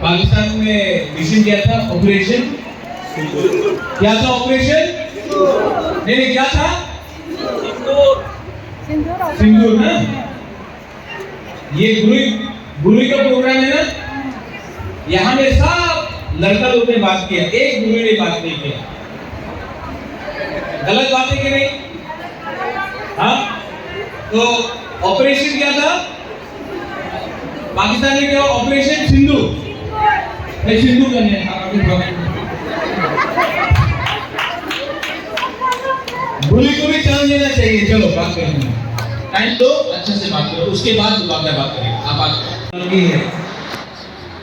पाकिस्तान में मिशन क्या था? ऑपरेशन क्या था? ऑपरेशन नहीं, क्या था? सिंदूर ना। ये गुरु का प्रोग्राम है ना। यहाँ में सब लड़का लोग ने बात किया, एक गुरु ने बात नहीं किया। गलत बात है कि नहीं? हाँ, तो ऑपरेशन क्या था पाकिस्तान में? क्या ऑपरेशन सिंधु? सिंधु करने गुरु को भी चांस देना चाहिए। चलो बात करेंगे, टाइम दो, अच्छे से बात करो, उसके बाद बात करेंगे। आप बात है।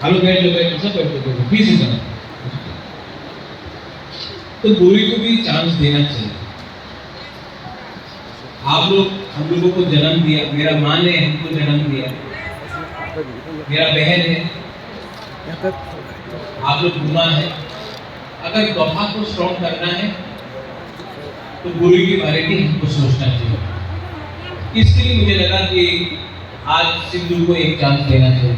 हेलो बैठ लो सब बैठ लो प्लीज इधर। तो गुरु को भी चांस देना चाहिए। आप लोग हम लोगों को जन्म दिया, मेरा माँ ने हमको जन्म दिया, मेरा बहन है, आप लोग गुमा है। अगर दफा को स्ट्रॉन्ग करना है तो गुरु के बारे में हमको सोचना चाहिए। इसलिए मुझे लगा कि आज सिंधु को एक चांस देना चाहिए।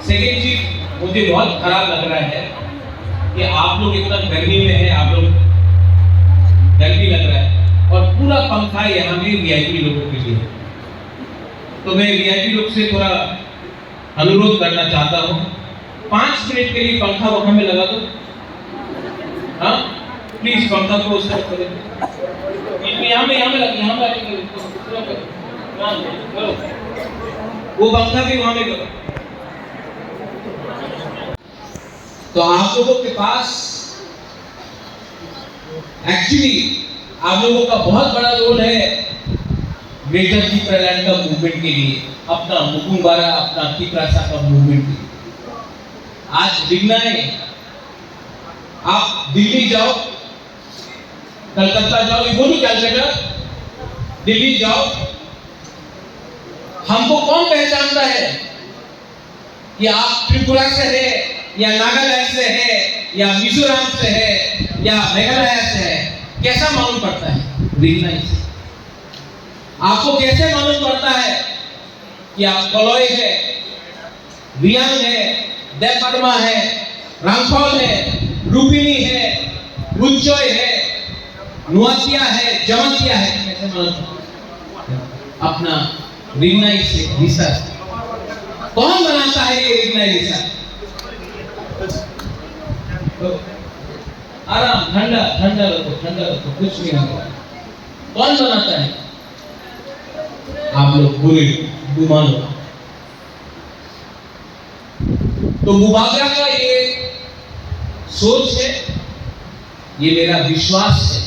सेकेंड चीज, मुझे बहुत खराब लग रहा है कि आप लोग इतना गर्मी में है, आप लोग गर्मी लग रहा है और पूरा पंखा यहाँ में वीआईपी लोगों के लिए। तो मैं वीआईपी लोग से थोड़ा अनुरोध करना चाहता हूँ, 5 मिनट के लिए पंखा वहां में लगा दो। हाँ प्लीज पंखा को उस तरफ करें, यहाँ में वो पंखा भी वहां में करो। तो आप लोगों के पास एक्चुअली आप लोगों का बहुत बड़ा रोल है ग्रेटर त्रिपुरालैंड का मूवमेंट के लिए, अपना मुकुंबारा, अपना त्रिपुरासा का मूवमेंट के लिए। आज दिखना है, आप दिल्ली जाओ, कलकत्ता जाओ, ये बोलूं कैलकाटा, दिल्ली जाओ, हमको कौन पहचानता है कि आप त्रिपुरा से है या नागालैंड से है या मिजोरम से है या मेघालय से है? कैसा मालूम पड़ता है? दिखना से आपको कैसे मालूम पड़ता है कि आप कलोई है, रियांग है, देवबर्मा है, रांगफॉल है, लुम्बिनी है, बुंचोई है, नुआसिया है, जमतिया है? कैसे मालूम? अपना रिंगनाई से रिसर्च। कौन बनाता है ये रिंगनाई रिसर्च? आराम, ठंडा रखो, कुछ नहीं होगा। कौन बनाता है? आप लोग गुमा लोग। तो मुबागरा का ये सोच है, ये मेरा विश्वास है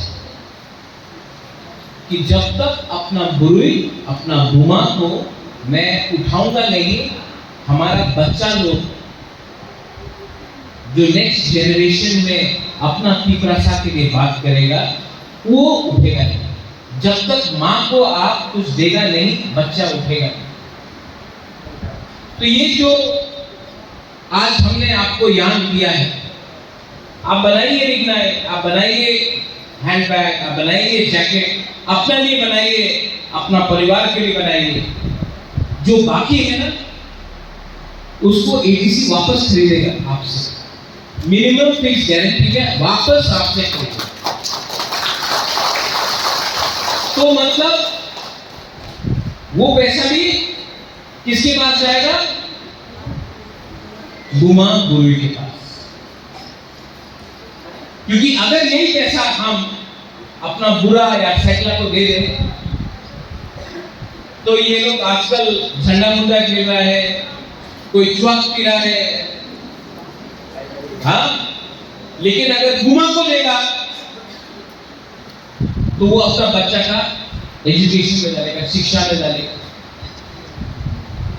कि जब तक अपना गुरु, अपना गुमा को मैं उठाऊंगा नहीं, हमारा बच्चा लोग जो नेक्स्ट जनरेशन में अपना त्रिपुरासा के लिए बात करेगा वो उठेगा नहीं। जब तक माँ को आप कुछ देगा नहीं, बच्चा उठेगा नहीं। तो ये जो आज हमने आपको याद दिया है, आप बनाइए रिंगनाई, आप बनाइए हैंडबैग, आप बनाइए जैकेट, अपने लिए बनाइए, अपना परिवार के लिए बनाइए। जो बाकी है ना, उसको एडीसी वापस खरीदेगा आपसे, मिनिमम फिक्स गारंटी है, वापस आपसे खरीदेगा। तो मतलब वो पैसा भी किसके पास जाएगा? गुमा गुरु के पास। क्योंकि अगर यही पैसा हम अपना बुरा या सैकला को दे दें तो ये लोग आजकल झंडा मुंडा खेल रहा है, कोई चुआक पी रहा है, हाँ। लेकिन अगर गुमा को देगा तो वो अपना बच्चा का एजुकेशन में डालेगा, शिक्षा में डालेगा,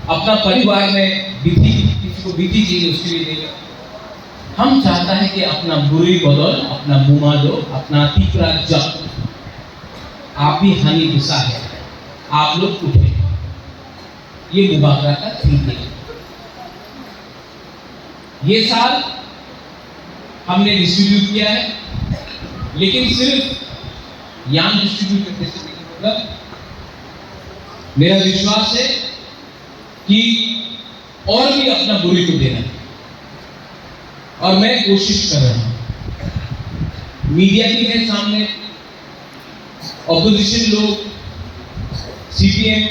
अपना परिवार में विधि, किसी को विधि चाहिए उसके लिए देगा। हम चाहता है कि अपना बुरी बदल, अपना गुमा दो, अपना तीसरा जब आप ही हानि गुस्सा है, आप लोग उठे। ये मुबागरा का थीम है। ये साल हमने डिस्ट्रीब्यूट किया है, लेकिन सिर्फ यान डिस्ट्रीब्यूट करने से नहीं मतलब। मेरा विश्वास है कि और भी अपना बुरी को देना है। और मैं कोशिश कर रहा हूं। मीडिया भी है सामने, ऑपोजिशन लोग, सीपीएम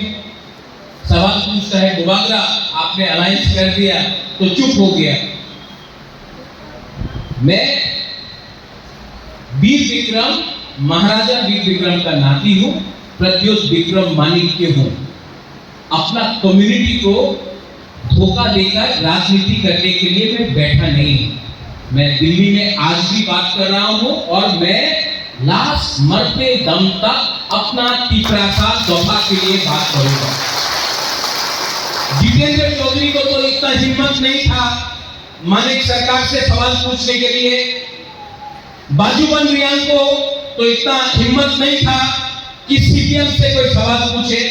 सवाल पूछता है, बुबागरा आपने अलायंस कर दिया तो चुप हो गया। मैं वीर विक्रम, महाराजा वीर विक्रम का नाती हूं, प्रद्योत विक्रम मानिक्य हूं। अपना कम्युनिटी को धोखा देकर राजनीति करने के लिए मैं बैठा नहीं हूं। मैं दिल्ली में आज भी बात कर रहा हूं और मैं लास्ट मरते दम तक अपना तीसरा दफा के लिए बात करूंगा। जितेंद्र चौधरी को तो इतना हिम्मत नहीं था मानिक सरकार से सवाल पूछने के लिए, बाजूबंद रियान को तो इतना हिम्मत नहीं था कि सीपीएम से कोई सवाल पूछे।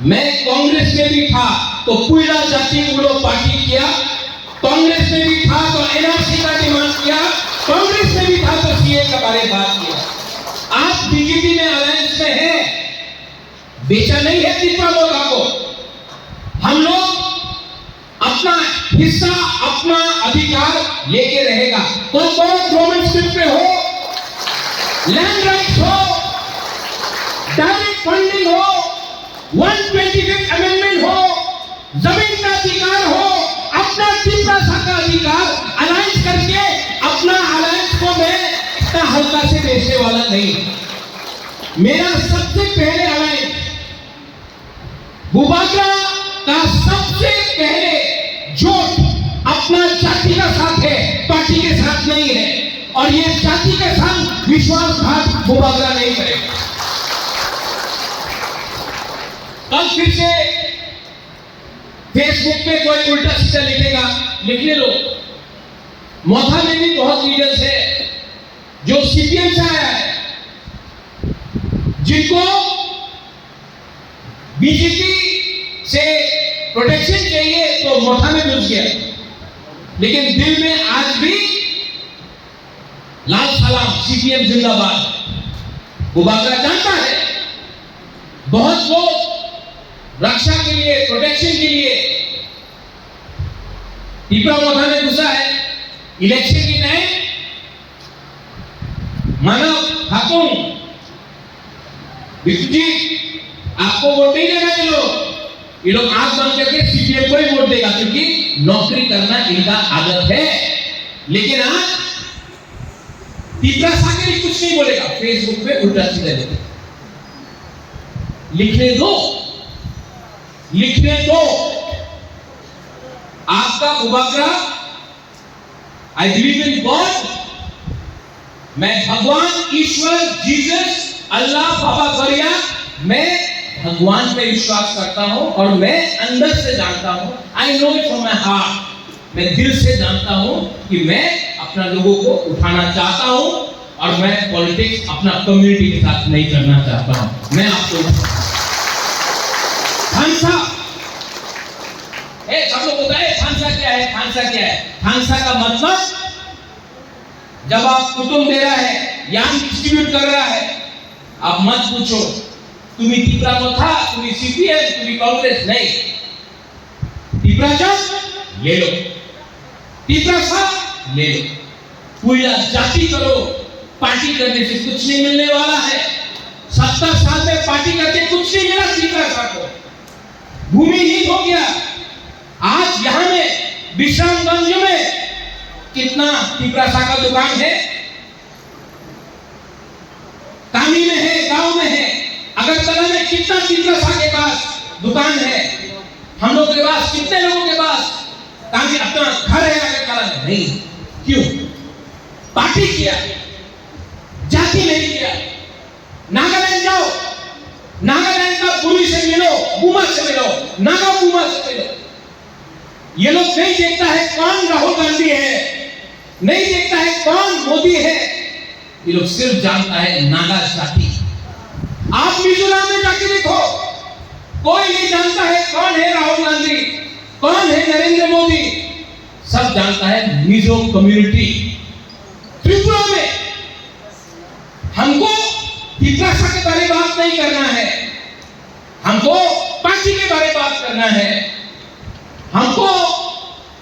मैं कांग्रेस में भी था तो पुईला जाति उड़ो पार्टी किया, कांग्रेस में भी था तो एनआरसी का डिमांड किया, कांग्रेस में भी था तो सीए के बारे में बात किया। आज बीजेपी में अलायंस में है, बेचा नहीं है तीसरा मौका को। हम लोग अपना हिस्सा, अपना अधिकार लेके रहेगा। कोई बड़ा गवर्नमेंट स्क्रिप्ट पे हो, लैंड राइट्स हो, डायरेक्ट फंडिंग हो, 125th अमेंडमेंट हो, जमीन का अधिकार हो, अपना तीसरा का अधिकार अलायंस करके अपना अलायंस को मैं इतना हल्का से बेचने वाला नहीं। मेरा सबसे पहले अलायंस बुबागरा का सबसे पहले जोट अपना जाति का साथ है, पार्टी के साथ नहीं है। और ये जाति के साथ विश्वासघात बुबागरा नहीं करेगा। कल फिर से फेसबुक पे कोई उल्टा सीधा लिखेगा, लिखने लो। मोथा में भी बहुत लीडर्स है जो सीपीएम से आया है, जिनको बीजेपी से प्रोटेक्शन चाहिए तो मोथा में घुस गया, लेकिन दिल में आज भी लाल सलाम, सीपीएम जिंदाबाद। बुबागरा जानता है बहुत लोग रक्षा के लिए, प्रोटेक्शन के लिए टिपरा मोथा में घुसा है। इलेक्शन की टाइम मानव खातून बिट्टू जी आपको वोट नहीं देगा, ये लोग आंख बंद करके सीपीएम को ही वोट देगा क्योंकि नौकरी करना इनका आदत है। लेकिन आज तीसरा सागर कुछ नहीं बोलेगा, फेसबुक पे उल्टा सीधा लिखने दो, लिखने दो। आपका Bubagra, I believe in God, मैं भगवान, ईश्वर, जीसस, अल्लाह, बाबा गरिया, मैं भगवान पे विश्वास करता हूं और मैं अंदर से जानता हूं, I know it from my heart, मैं दिल से जानता हूं कि मैं अपना लोगों को उठाना चाहता हूं और मैं पॉलिटिक्स अपना कम्युनिटी के साथ नहीं करना चाहता हूं। मैं आपको खानसा, सब लोग बताए खानसा क्या है, खानसा क्या है। खानसा का मतलब जब आप कुटुंब दे रहा है, यान डिस्ट्रीब्यूट कर रहा है, आप मत पूछो तुम्ही टिपरा मोथा, तुम्ही सीपीएम, तुम्ही कांग्रेस, नहीं। टिपरा जब ले लो, टिपरा सा ले लो, पूरा जाति करो। पार्टी करने से कुछ नहीं मिलने वाला है। 70 साल में पार्टी करके कुछ नहीं मिला टिपरा सा को, भूमिहीन हो गया। आज यहाँ में विश्रामगंज में कितना टिपरा सा का दुकान है, तामी में है, गांव में है, अगरतला में कितना टिपरा सा के पास दुकान है, हम लोग के पास कितने लोगों के पास ताकि अपना घर है अगरतला में नहीं। क्यों? पार्टी किया, जाति नहीं किया। नागालैंड जाओ, नागालैंड का पुरी से मिलो, बुमा से मिलो, नागा बुमा से मिलो। ये लोग नहीं देखता है कौन राहुल गांधी है, नहीं देखता है कौन मोदी है, ये लोग सिर्फ जानता है नागा जाति। आप मिजोरम में जाके देखो, कोई नहीं जानता है कौन है राहुल गांधी, कौन है नरेंद्र मोदी, सब जानता है मिजो कम्युनिटी। त्रिपुरा में हमको टिपरा के बारे में बात नहीं करना है, हमको पार्टी के बारे में बात करना है, हमको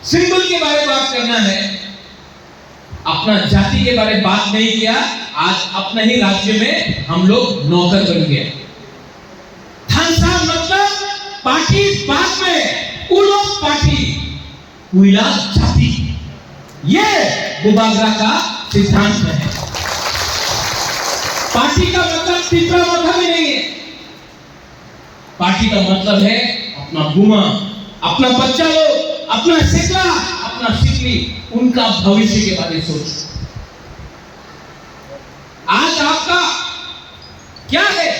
सिंबल के बारे में बात करना है। अपना जाति के बारे में बात नहीं किया, आज अपने ही राज्य में हम लोग नौकर बन गए। थानसा मतलब पार्टी बाद में, उलोग पार्टी, उइला जाति, ये बुबागरा का सिद्धांत है। पार्टी का मतलब तीसरा मतलब ही नहीं है। पार्टी का मतलब है अपना गुमा, अपना बच्चा लोग, अपना सिकला, अपना सिकली, उनका भविष्य के बारे में सोचो। आज आपका क्या है?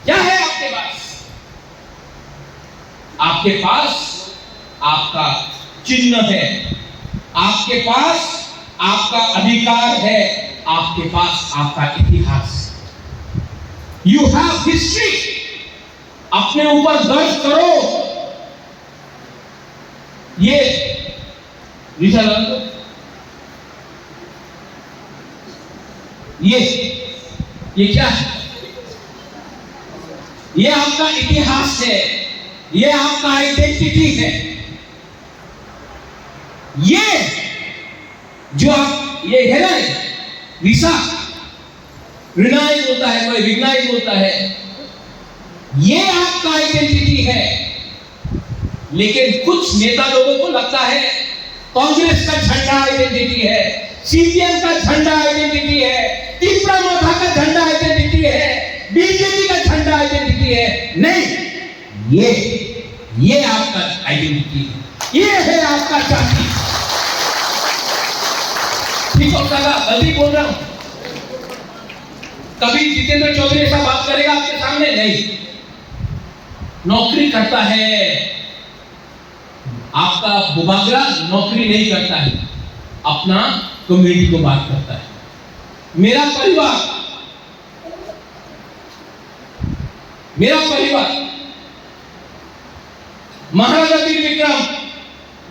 क्या है आपके पास? आपके पास आपका चिन्ह है, आपके पास आपका अधिकार है, आपके पास आपका इतिहास। You have history. अपने ऊपर गर्व करो। ये ये क्या है? ये आपका इतिहास है, ये आपका आइडेंटिटी है। ये जो आप ये है ना, विसा रिनाइज होता है, कोई रिकग्नाइज होता है, ये आपका आइडेंटिटी है। लेकिन कुछ नेता लोगों को लगता है कांग्रेस का झंडा आइडेंटिटी है, सीपीएम का झंडा आइडेंटिटी है, तीसरा माथा का झंडा आइडेंटिटी है, बीजेपी का झंडा आइडेंटिटी है। नहीं, ये आपका आइडेंटिटी है, ये है आपका जाति। ठीक होता है, गलती बोल रहा हूं? कभी जितेंद्र चौधरी ऐसा बात करेगा आपके सामने? नहीं। नौकरी करता है आपका बुबागरा, नौकरी नहीं करता है, अपना कम्युनिटी को बात करता है। मेरा परिवार महाराजा वीर विक्रम,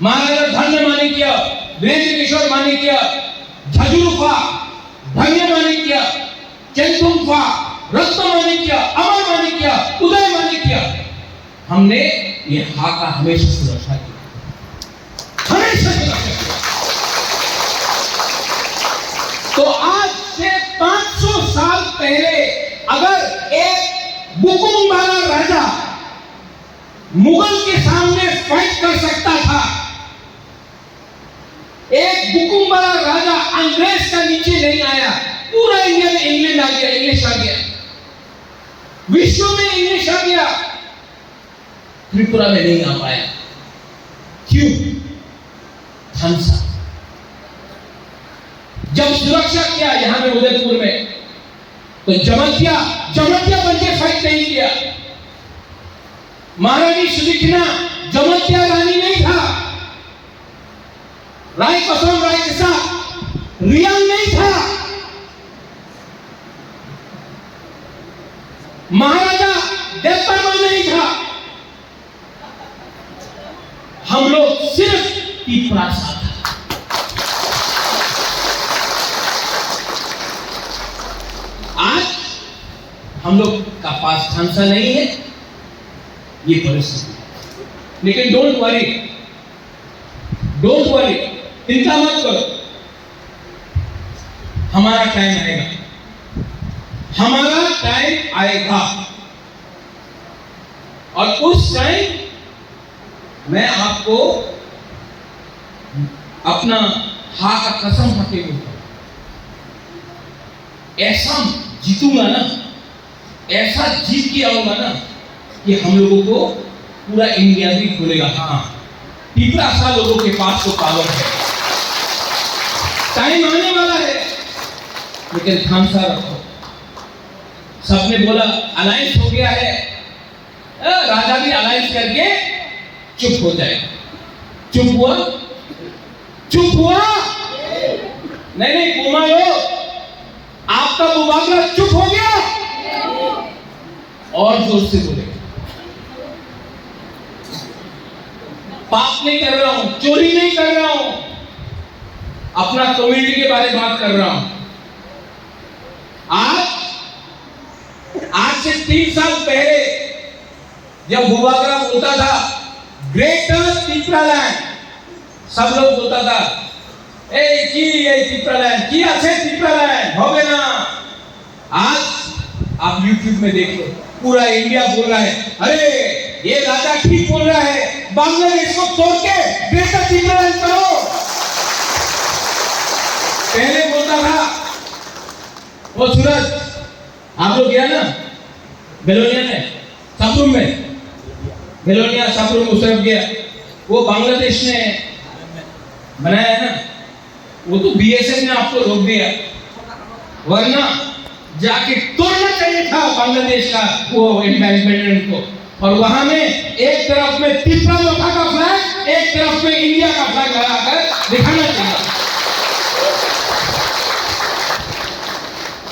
महाराजा धन्य माणिक्य, वीरेंद्र किशोर माणिक्य, झजुरफा, धन्य माणिक्य, चंदुमफा, रत्न माणिक्य, अमर माणिक्य, उदय माणिक्य, हमने ये हा का हमेशा सुरक्षा की, हमेशा सुरक्षा की। तो आज से 500 साल पहले अगर एक बुकुमबारा राजा मुगल के सामने फाइट कर सकता था, एक बुकुमबारा राजा अंग्रेज का नीचे नहीं आया, पूरा इंडिया में इंग्लैंड आ गया, इंग्लिश आ गया, विश्व में इंग्लिश आ गया, त्रिपुरा में नहीं आ पाया। क्यों? थानसा। जब सुरक्षा किया यहां में उदयपुर में, तो जमतिया बन के फाइट नहीं किया। महारानी सुलिखना जमतिया रानी नहीं था, राय कसम राय के साथ रियान नहीं था, महाराजा देवपरमा नहीं था। हम लोग सिर्फ पिपरासा था। आज हम लोग का पास थानसा नहीं है, ये परिस्थिति। लेकिन डोंट वरी, चिंता मत करो, हमारा टाइम आएगा, हमारा टाइम आएगा। और उस टाइम मैं आपको अपना हा का कसम खाके बोलता हूं, ऐसा जीतूंगा ना, ऐसा जीत के आऊंगा ना कि हम लोगों को पूरा इंडिया भी खुलेगा। हाँ, पिपरासा लोगों के पास तो पावर है, टाइम आने वाला है, लेकिन थानसा रखो। सबने बोला अलायंस हो गया है, राजा भी अलायंस करके चुप हो जाएगा। चुप हुआ? नहीं घुमा लो, आपका बुबागरा चुप हो गया। और जोर से बोले, पाप नहीं कर रहा हूं, चोरी नहीं कर रहा हूं, अपना कम्युनिटी के बारे में बात कर रहा हूं। आज से 3 साल पहले जब बुबागरा बोलता था ग्रेटर त्रिपुरा लैंड, सब लोग बोलता था এই কি এই টিप्रालैंड কি আছে টিप्रालैंड হবে না। आज आप YouTube में देख लो, पूरा इंडिया बोल रहा है अरे ये राजा ठीक बोल रहा है, बांग्लादेश को तोड़ के ग्रेटर टिप्रालैंड करो। पहले बोलता था वो सूरज, आप लोग गया ना बेलोनिया में, साबरूम में, बेलोनिया साबरूम उस तरफ गया, वो बांग्लादेश ने बनाया ना, वो तो बीएसएफ ने आपको रोक दिया, वरना जाके तोड़ना चाहिए था बांग्लादेश का वो एम्बेसडर को। और वहां में एक तरफ में टिप्रा-लोथा का फ्लैग, एक तरफ में इंडिया का फ्लैग लगाकर दिखाना चाहिए।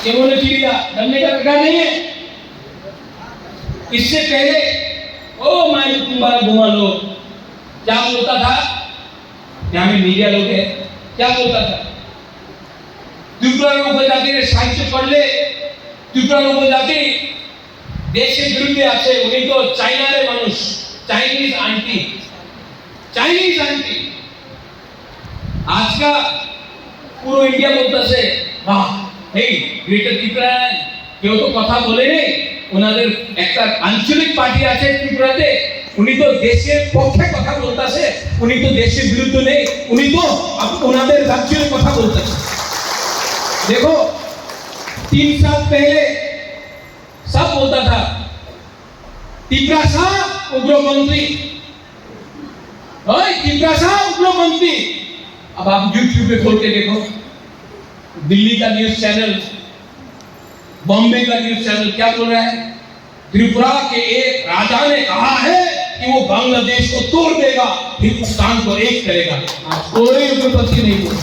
ये बोले चिड़िया डरने का प्रकार नहीं है। इससे पहले ओ माय तुम्हारा बुआ लोग क्या बोलता था, यहाँ में मीडिया लोग है, क्या बोलता था, त्रिपुरा लोग जाति साहित्य पढ़ले, त्रिपुरा लोग जाति देशे विरुद्धे আছে, উনি তো চাইনারে মানুষ, চাইনিজ আন্টি, চাইনিজ আন্টি। आज का পুরো ইন্ডিয়া বলতেছে বাহ এই গ্রেটার ত্রিপুরাল্যান্ড, কেউ তো কথা বলে নেই, ওনাদের একটা আঞ্চলিক পার্টি আছে ত্রিপুরাতে, উনি তো দেশের পক্ষে কথা বলতেছে, উনি তো দেশের বিরুদ্ধে নেই, উনি তো ওনাদের রাজ্যের কথা বলতেছে। देखो 3 साल पहले सब बोलता था त्रिपुरा साहब उग्र मंत्री, त्रिपुरा साहब उग्र मंत्री। अब आप YouTube पे खोल के देखो, दिल्ली का न्यूज चैनल, बॉम्बे का न्यूज चैनल क्या बोल रहा है, त्रिपुरा के एक राजा ने कहा है कि वो बांग्लादेश को तोड़ देगा, हिंदुस्तान को एक करेगा। कोई उग्रपंथी नहीं बोला।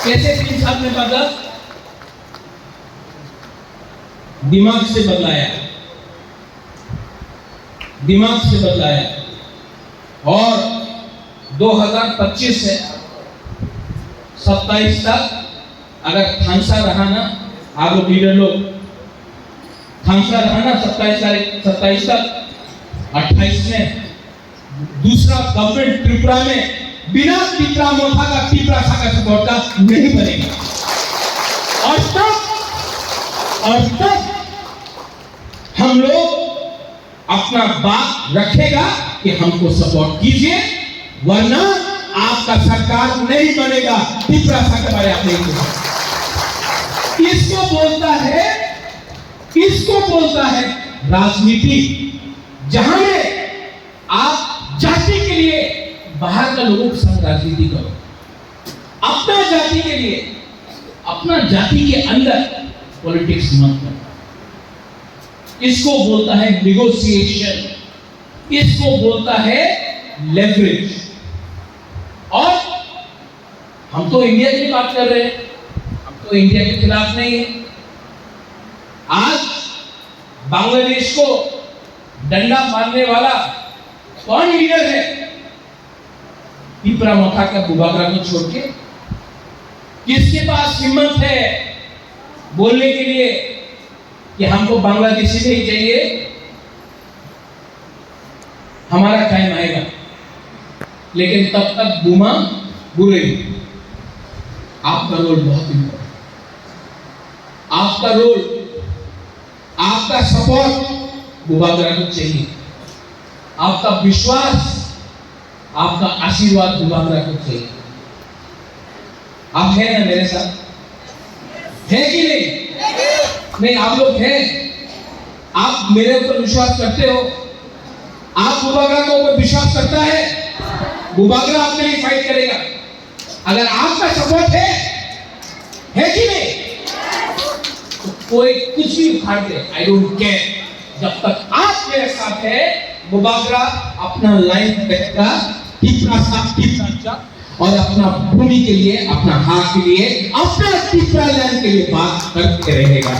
कैसे 3 साल में बदला? दिमाग से बदलाया, दिमाग से बदलाया। और 2025 से 27 तक अगर थांसा रहा ना, आप लोग लीडर लोग थांसा रहा ना 27 तक, 28 में दूसरा गवर्नमेंट त्रिपुरा में बिना टिप्रा-लोथा का टिप्रा साका सपोर्ट का नहीं बनेगा। और तब हम लोग अपना बात रखेगा कि हमको सपोर्ट कीजिए, वरना आपका सरकार नहीं बनेगा। टिप्रा साका बारे आप नहीं बोलते। किसको बोलता है राजनीति, जहां में आप जाति के लिए बाहर का लोगों के संग राजनीति करो, अपना जाति के लिए, अपना जाति के अंदर पॉलिटिक्स मत करो। इसको बोलता है निगोशिएशन, इसको बोलता है लेवरेज। और हम तो इंडिया की बात कर रहे हैं, हम तो इंडिया के खिलाफ नहीं है। आज बांग्लादेश को डंडा मारने वाला कौन लीडर है? टिप्रा-लोथा का बुबागरा को छोड़ के किसके पास हिम्मत है बोलने के लिए कि हमको बांग्लादेशी नहीं चाहिए, हमारा टाइम आएगा। लेकिन तब तक बुमा बुरे, आपका रोल बहुत इंपॉर्टेंट, आपका रोल, आपका सपोर्ट बुबागरा को चाहिए, आपका विश्वास, आपका आशीर्वाद बुबागरा को चाहिए। आप हैं ना मेरे साथ, है कि नहीं? नहीं, आप लोग हैं, आप मेरे ऊपर विश्वास करते हो, आप बुबागरा के ऊपर विश्वास करता है, बुबागरा आपके लिए फाइट करेगा। अगर आपका सपोर्ट है कि नहीं, तो कोई कुछ भी उखाड़ दे, आई डोंट केयर। जब तक आप मेरे साथ है, बुबागरा अपना लाइन रखेगा, और अपना भूमि के लिए, अपना हक के लिए, अपना टिप्रालैंड के लिए बात करते रहेगा।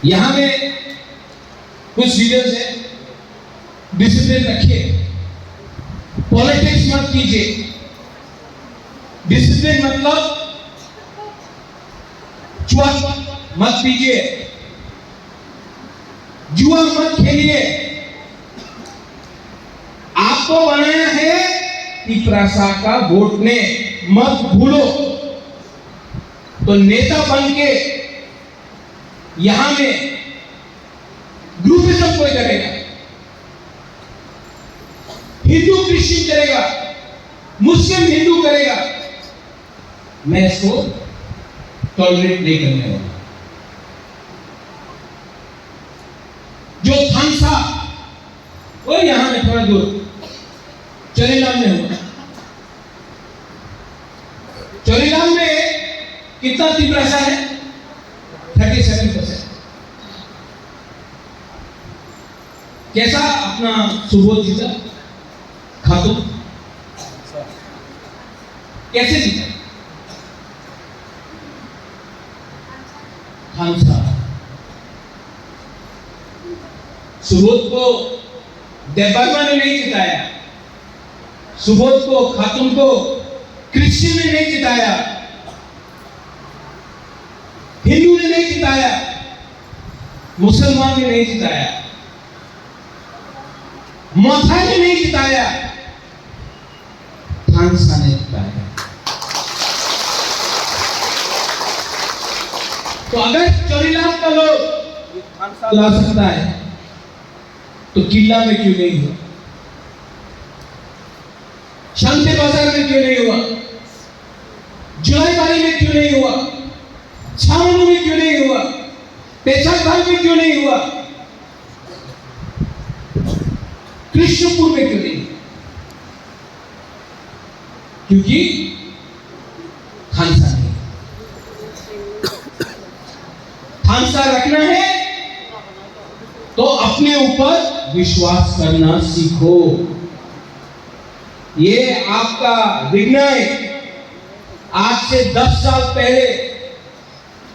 यहां में कुछ लीडर्स है, डिसिप्लिन रखिए, पॉलिटिक्स मत कीजिए। डिसिप्लिन मतलब जुआ मत पीजिए, जुआ मत खेलिए, आपको बनाया है तिपरासा का वोट ने, मत भूलो। तो नेता बन के यहां में ग्रुपिज्म कोई करेगा, हिंदू क्रिश्चियन करेगा, मुस्लिम हिंदू करेगा, मैं इसको टॉलरेट नहीं करने वाला। जो थानसा वो यहां में थोड़ा दूर चोरीलाम में हुआ। चोरीलाम में कितना तिपरासा है? 37%। कैसा अपना सुबोध जीता? खातून कैसे जीता? खानसा। सुबोध को देवबर्मा ने नहीं जिताया, सुबोध को, खातून को क्रिश्चियन ने नहीं जिताया, हिंदू ने नहीं जिताया, मुसलमान ने नहीं जिताया, मौथा ने नहीं जिताया, थानसा ने जिताया। तो अगर चोरीलाम का लोग थानसा ला सकता है तो किला में क्यों नहीं हुआ? शांति बाजार में क्यों नहीं हुआ? जुलाईबारी में क्यों नहीं हुआ? छावनी में क्यों नहीं हुआ? पेशाखाल में क्यों नहीं हुआ? कृष्णपुर में क्यों नहीं हुआ? क्योंकि थानसा नहीं। थानसा रखना है तो अपने ऊपर विश्वास करना सीखो। ये आपका विज्ञान आज से 10 साल पहले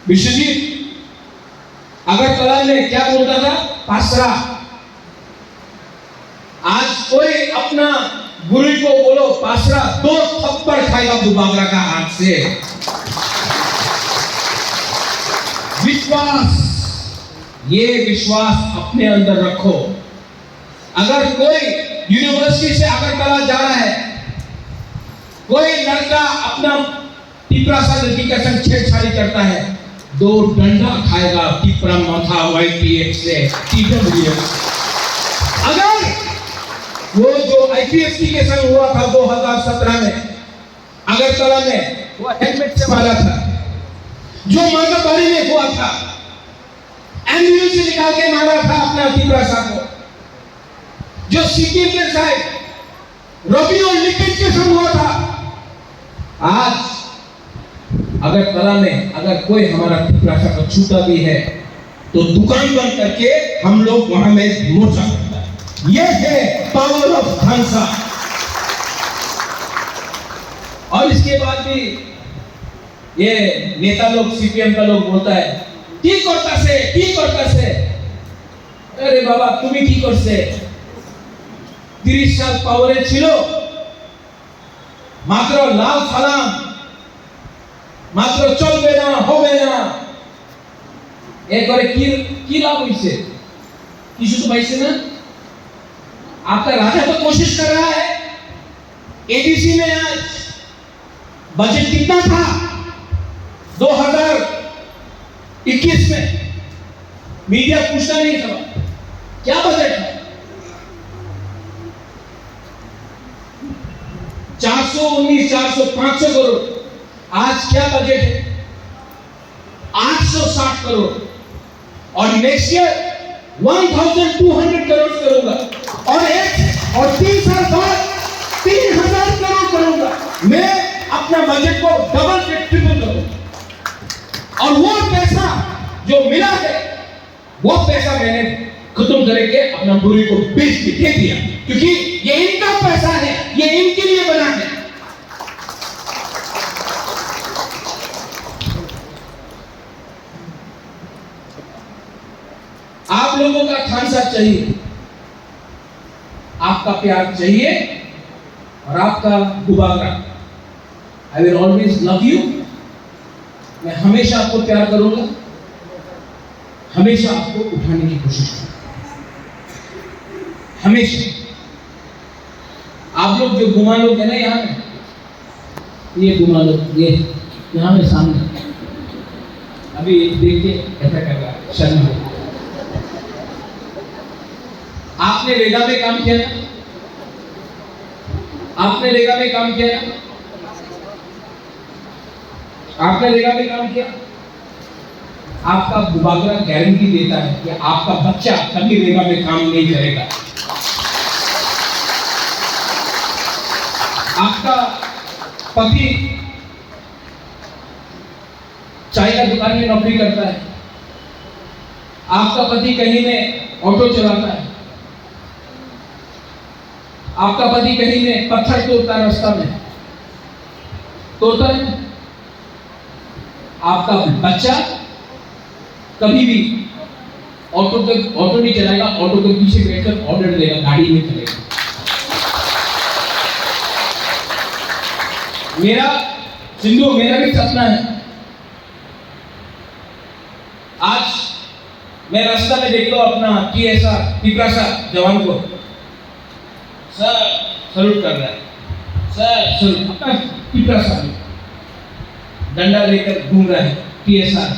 विश्वजीत अगरतला में क्या बोलता था? पासरा। आज कोई अपना गुरु को बोलो पासरा, 2 थप्पड़ खाएगा बुबागरा का हाथ से। विश्वास, ये विश्वास अपने अंदर रखो। अगर कोई यूनिवर्सिटी से अगरतला जा रहा है, कोई लड़का अपना तिपरासा लड़की का संग छेड़छाड़ी करता है, 2 डंडा खाएगा तिपरा माथा YPX से TWS। अगर वो जो IPFC के संग हुआ था 2017 में अगरतला में, वो हेलमेट से मारा था। जो मांगाबारी में हुआ था, एम्बुलेंस से निकाल के मारा था अपना तिपरासा को। जो सीपीएम के साथ रवि और लिपिक के संग हुआ था। आज अगरतला में अगर कोई हमारा तिपरासा को छूता भी है तो दुकान बंद करके हम लोग वहां में मोर्चा करता है। यह है पावर ऑफ थानसा। और इसके बाद भी ये नेता लोग, सीपीएम का लोग बोलता है ठीक करता से। अरे बाबा तुम्हें ठीक करते 30 साल पावरे छिलो, मात्र लाल सालाम, मात्र चलबे ना, होबे ना। एक बार की लाभ हुई किसी तो भाई से ना, आपका राजा तो कोशिश कर रहा है। एडीसी में आज बजट कितना था 2021 में? मीडिया पूछता नहीं था क्या बजट है। 419, 400, 500 करोड़। आज क्या बजट है? 860 करोड़। और नेक्स्ट ईयर 1200 करोड़ करूंगा। और 3 साल बाद 3000 करोड़ करूंगा। मैं अपना बजट को डबल से ट्रिपल करूंगा। और वो पैसा जो मिला है, वो पैसा मैंने खत्म करके अपना बुरी को बेच के दे दिया, क्योंकि ये इनका पैसा है, ये इनके लिए बना है। आप लोगों का थानसा चाहिए, आपका प्यार चाहिए और आपका गुबागरा। I will always love you. मैं हमेशा आपको प्यार करूंगा, हमेशा आपको उठाने की कोशिश करूंगा, हमेशा। आप लोग जो गुमा लोग है ना यहाँ में, ये गुमा लोग, ये यहाँ में सामने अभी देख के ऐसा कर रहा है, शर्म है। आपने रेगा में काम किया ना, आपने रेगा में काम किया ना, आपने रेगा में काम किया। आपका बुबागरा गारंटी देता है कि आपका बच्चा कभी रेगा में काम नहीं करेगा। आपका पति चाय का दुकान में नौकरी करता है, आपका पति कहीं में ऑटो चलाता है, आपका पति कहीं में पत्थर तोड़ता है, रास्ता में तोड़ता है। आपका बच्चा कभी भी ऑटो नहीं चलाएगा, ऑटो के पीछे बैठकर ऑर्डर देगा, गाड़ी में चलेगा। सिंधु मेरा भी सपना है। आज मैं रास्ता में देखता हूं अपना TSR पिपरासा जवान को, सर सल्यूट कर रहा है, सर सल्यूट, अपना पिपरासा डंडा लेकर घूम रहा है TSR।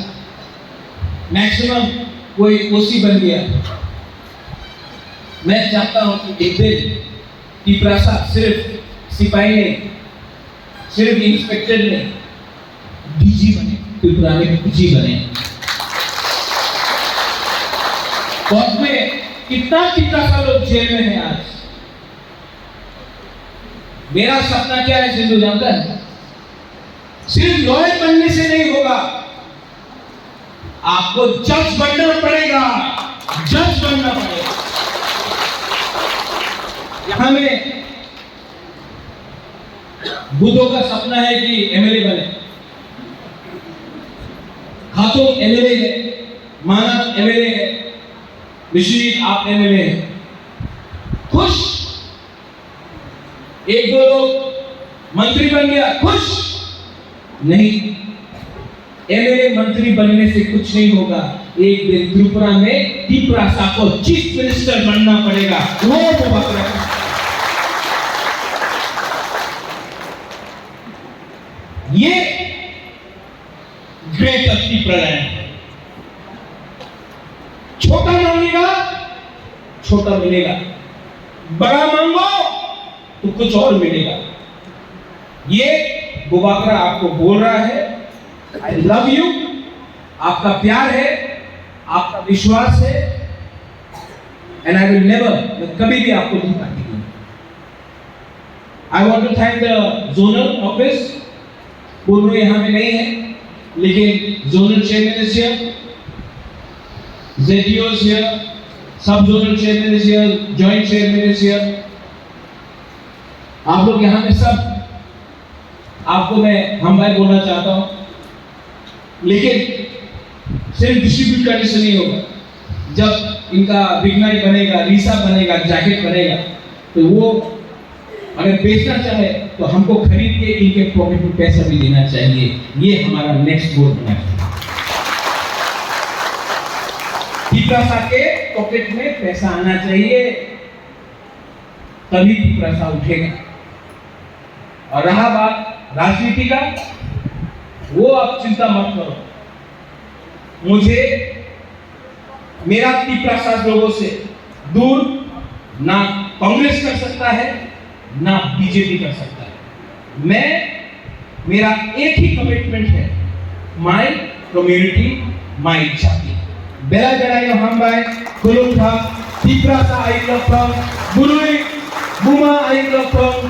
मैक्सिमम कोई OC बन गया। मैं चाहता हूं कि एक दिन पिपरासा सिर्फ सिपाही नहीं, सिर्फ इंस्पेक्टर नहीं, DG बने, पिपरा में DG बने। बहुत में कितना सा लोग जेल में है आज। मेरा सपना क्या है सिंधु जानता है? सिर्फ लॉयर बनने से नहीं होगा, आपको जज बनना पड़ेगा, जज बनना पड़ेगा। यहां में बुद्धों का सपना है कि MLA बने, खातून MLA है, मानव MLA है, विश्वजीत आप MLA है। खुश? एक दो लोग मंत्री बन गया, खुश? नहीं, MLA मंत्री बनने से कुछ नहीं होगा। एक दिन त्रिपुरा में पिपरासा को चीफ मिनिस्टर बनना पड़ेगा। वो बुबागरा ये ग्रेट पिपरालैंड है। छोटा मांगेगा छोटा मिलेगा, बड़ा मांगो तो कुछ और मिलेगा। ये बुबागरा आपको बोल रहा है, आई लव यू। आपका प्यार है, आपका विश्वास है, एंड आई विल नेवर, मैं कभी भी आपको धोखा नहीं दूंगा। I want to thank the zonal office. पूर्व यहां में नहीं है, लेकिन zonal chairman is here, ZDO is here, सब zonal chairman is here, joint chairman is here. आप लोग यहां में सब, आपको मैं हम भाई बोलना चाहता हूं, लेकिन सिर्फ डिस्ट्रीब्यूट करने से नहीं होगा। जब इनका बिगनाई बनेगा, रीसा बनेगा, जैकेट बनेगा, तो वो अगर बेचना चाहे तो हमको खरीद के इनके पॉकेट में पैसा भी देना चाहिए। ये हमारा नेक्स्ट गोल होना चाहिए। पिपरासा के पॉकेट में पैसा आना चाहिए, तभी पिपरासा उठेगा। और रहा बात राजनीति का, वो आप चिंता मत करो। मुझे मेरा पिपरासा लोगों से दूर ना कांग्रेस कर सकता है, ना बीजेपी कर सकता है। मेरा एक ही कमिटमेंट है, माय कम्युनिटी माय जाति। बेला जड़ाई हम भाई कुलुम था पिपरासा आई लव फ्रॉम बुरुई बुमा आई लव फ्रॉम